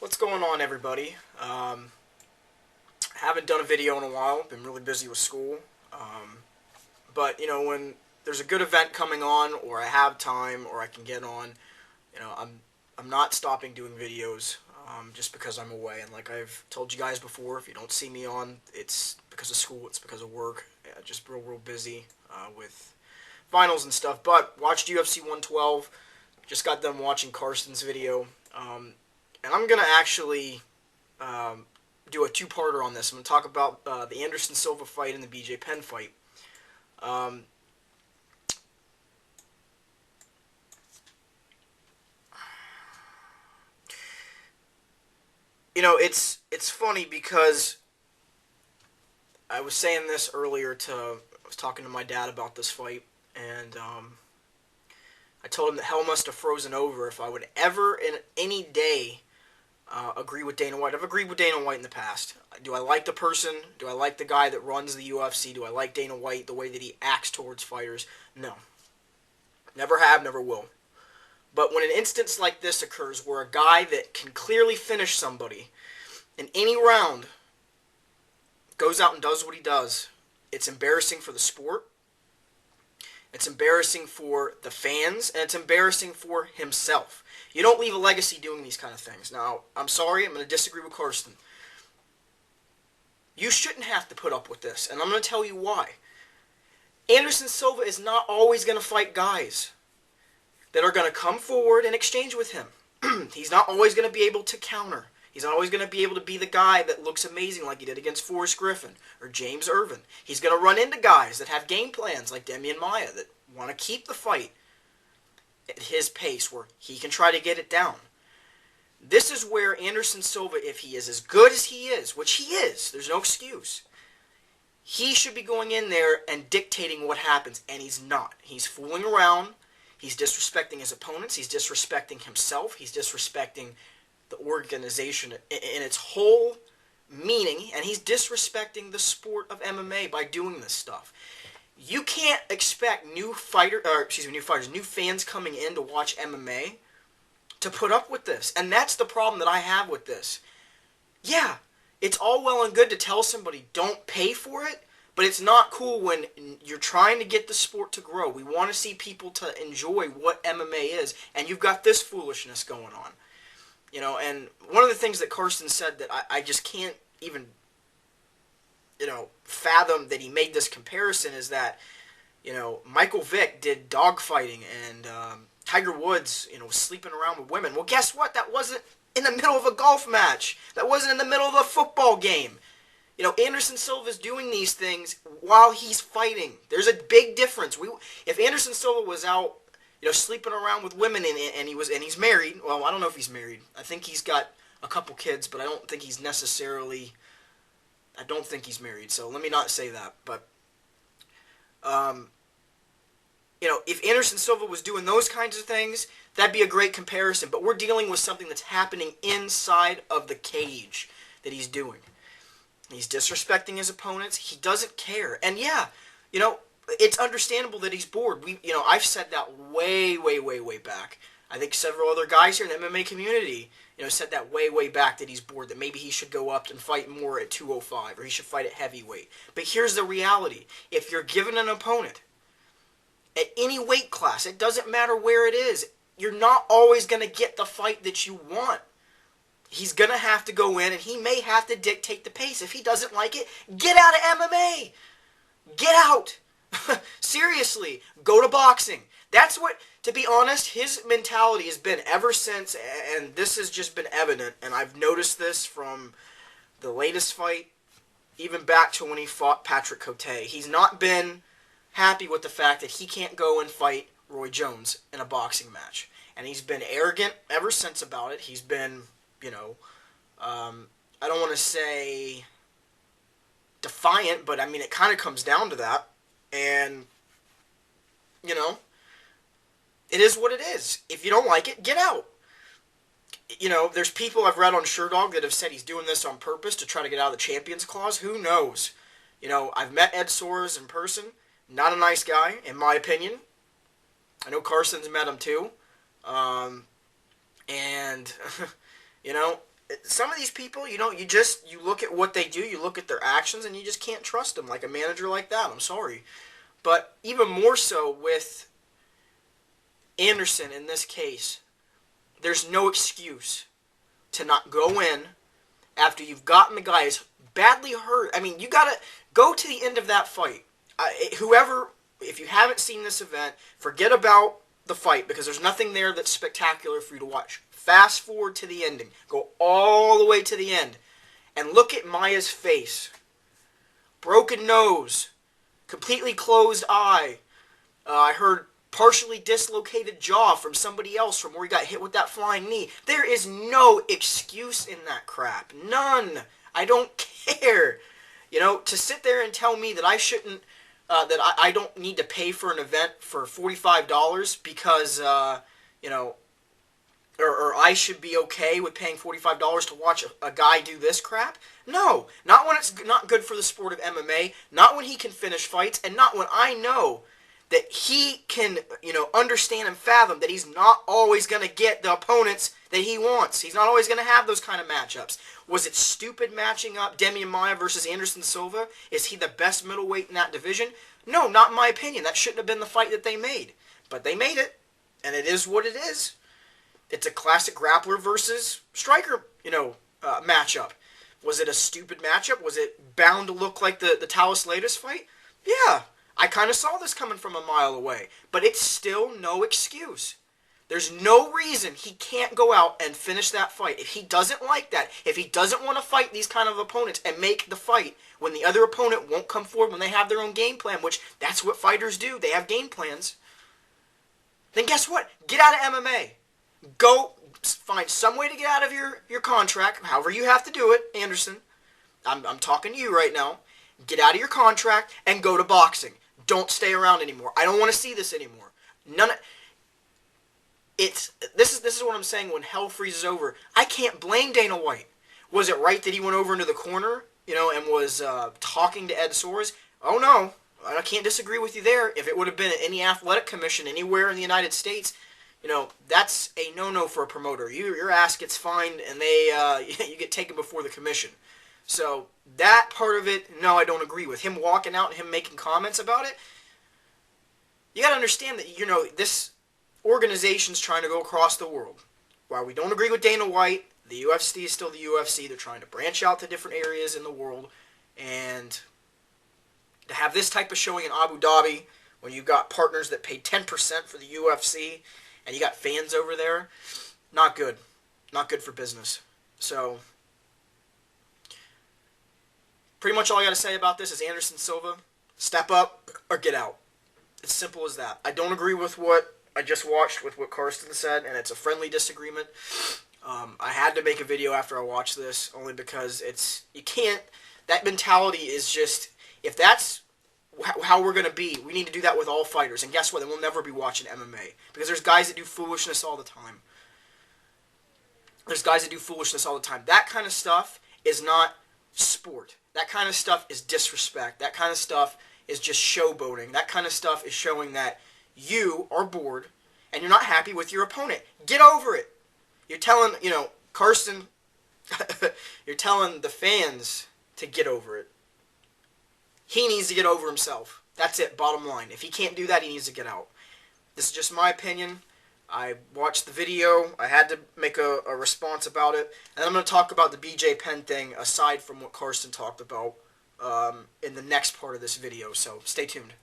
What's going on, everybody? Haven't done a video in a while. Been really busy with school. But when there's a good event coming on, or I have time, or I can get on, I'm not stopping doing videos just because I'm away. And like I've told you guys before, if you don't see me on, it's because of school. It's because of work. Yeah, just real busy with finals and stuff. But watched UFC 112. Just got done watching Carson's video. And I'm going to actually do a two-parter on this. I'm going to talk about the Anderson Silva fight and the BJ Penn fight. Um, it's funny because I was saying this earlier I was talking to my dad about this fight, and I told him that hell must have frozen over if I would ever in any day agree with Dana White. I've agreed with Dana White in the past. Do I like the person? Do I like the guy that runs the UFC? Do I like Dana White, the way that he acts towards fighters? No. Never have, never will. But when an instance like this occurs where a guy that can clearly finish somebody in any round goes out and does what he does, it's embarrassing for the sport. It's embarrassing for the fans, and it's embarrassing for himself. You don't leave a legacy doing these kind of things. Now, I'm sorry, I'm going to disagree with Carson. You shouldn't have to put up with this, and I'm going to tell you why. Anderson Silva is not always going to fight guys that are going to come forward and exchange with him. He's not always going to be able to counter. He's not always going to be able to be the guy that looks amazing like he did against Forrest Griffin or James Irvin. He's going to run into guys that have game plans like Demian Maia that want to keep the fight at his pace where he can try to get it down. This is where Anderson Silva, if he is as good as he is, which he is, there's no excuse, he should be going in there and dictating what happens, and he's not. He's fooling around. He's disrespecting his opponents. He's disrespecting himself. He's disrespecting the organization in its whole meaning, and he's disrespecting the sport of MMA by doing this stuff. You can't expect new fans coming in to watch MMA to put up with this, and that's the problem that I have with this. Yeah, it's all well and good to tell somebody don't pay for it, but it's not cool when you're trying to get the sport to grow. We want to see people to enjoy what MMA is, and you've got this foolishness going on. And one of the things that Carson said that I just can't even, fathom that he made this comparison is that, Michael Vick did dogfighting and Tiger Woods, was sleeping around with women. Well, guess what? That wasn't in the middle of a golf match. That wasn't in the middle of a football game. Anderson Silva's doing these things while he's fighting. There's a big difference. If Anderson Silva was out, sleeping around with women and he's married. Well, I don't know if he's married. I think he's got a couple kids, but I don't think he's married. So let me not say that. But if Anderson Silva was doing those kinds of things, that'd be a great comparison. But we're dealing with something that's happening inside of the cage that he's doing. He's disrespecting his opponents. He doesn't care. And yeah, it's understandable that he's bored. I've said that way back. I think several other guys here in the MMA community, said that way back that he's bored, that maybe he should go up and fight more at 205, or he should fight at heavyweight. But here's the reality. If you're given an opponent at any weight class, it doesn't matter where it is, you're not always going to get the fight that you want. He's going to have to go in, and he may have to dictate the pace. If he doesn't like it, get out of MMA. Get out. Seriously, go to boxing. That's what, to be honest, his mentality has been ever since, and this has just been evident, and I've noticed this from the latest fight, even back to when he fought Patrick Cote. He's not been happy with the fact that he can't go and fight Roy Jones in a boxing match. And he's been arrogant ever since about it. He's been, I don't want to say defiant, but I mean, it kind of comes down to that. And, it is what it is. If you don't like it, get out. There's people I've read on SureDog that have said he's doing this on purpose to try to get out of the Champions Clause. Who knows? I've met Ed Soares in person. Not a nice guy, in my opinion. I know Carson's met him too. And, some of these people, you look at what they do, you look at their actions, and you just can't trust them like a manager like that. I'm sorry. But even more so with Anderson in this case, there's no excuse to not go in after you've gotten the guy is badly hurt. I mean, you got to go to the end of that fight. Whoever, if you haven't seen this event, forget about the fight because there's nothing there that's spectacular for you to watch. Fast forward to the ending. Go all the way to the end. And look at Maia's face. Broken nose. Completely closed eye. I heard partially dislocated jaw from somebody else from where he got hit with that flying knee. There is no excuse in that crap. None. I don't care. You know, to sit there and tell me that I shouldn't, that I don't need to pay for an event for $45 because, you know, or I should be okay with paying $45 to watch a guy do this crap? No. Not when it's not good for the sport of MMA, not when he can finish fights, and not when I know that he can, you know, understand and fathom that he's not always going to get the opponents that he wants. He's not always going to have those kind of matchups. Was it stupid matching up Demian Maia versus Anderson Silva? Is he the best middleweight in that division? No, not in my opinion. That shouldn't have been the fight that they made. But they made it, and it is what it is. It's a classic grappler versus striker, you know, matchup. Was it a stupid matchup? Was it bound to look like the Talos latest fight? Yeah. I kind of saw this coming from a mile away, but it's still no excuse. There's no reason he can't go out and finish that fight. If he doesn't like that, if he doesn't want to fight these kind of opponents and make the fight when the other opponent won't come forward, when they have their own game plan, which that's what fighters do, they have game plans, then guess what? Get out of MMA. Go find some way to get out of your contract, however you have to do it, Anderson. I'm talking to you right now. Get out of your contract and go to boxing. Don't stay around anymore. I don't want to see this anymore. This is what I'm saying when hell freezes over. I can't blame Dana White. Was it right that he went over into the corner, you know, and was talking to Ed Soares? Oh no, I can't disagree with you there. If it would have been any athletic commission anywhere in the United States, you know, that's a no-no for a promoter. Your ass gets fined and you get taken before the commission. So that part of it, no, I don't agree with. Him walking out and him making comments about it, you got to understand that, you know, this organization's trying to go across the world. While we don't agree with Dana White, the UFC is still the UFC. They're trying to branch out to different areas in the world. And to have this type of showing in Abu Dhabi, when you've got partners that pay 10% for the UFC, and you got fans over there, not good. Not good for business. So pretty much all I got to say about this is Anderson Silva, step up or get out. It's simple as that. I don't agree with what I just watched with what Karsten said, and it's a friendly disagreement. I had to make a video after I watched this, only because that mentality is just, if that's how we're going to be, we need to do that with all fighters. And guess what? Then we'll never be watching MMA. Because there's guys that do foolishness all the time. That kind of stuff is not sport. That kind of stuff is disrespect. That kind of stuff is just showboating. That kind of stuff is showing that you are bored and you're not happy with your opponent. Get over it. You're telling, you know, Karsten, you're telling the fans to get over it. He needs to get over himself. That's it, bottom line. If he can't do that, he needs to get out. This is just my opinion. I watched the video. I had to make a response about it. And I'm going to talk about the BJ Penn thing aside from what Karsten talked about in the next part of this video. So stay tuned.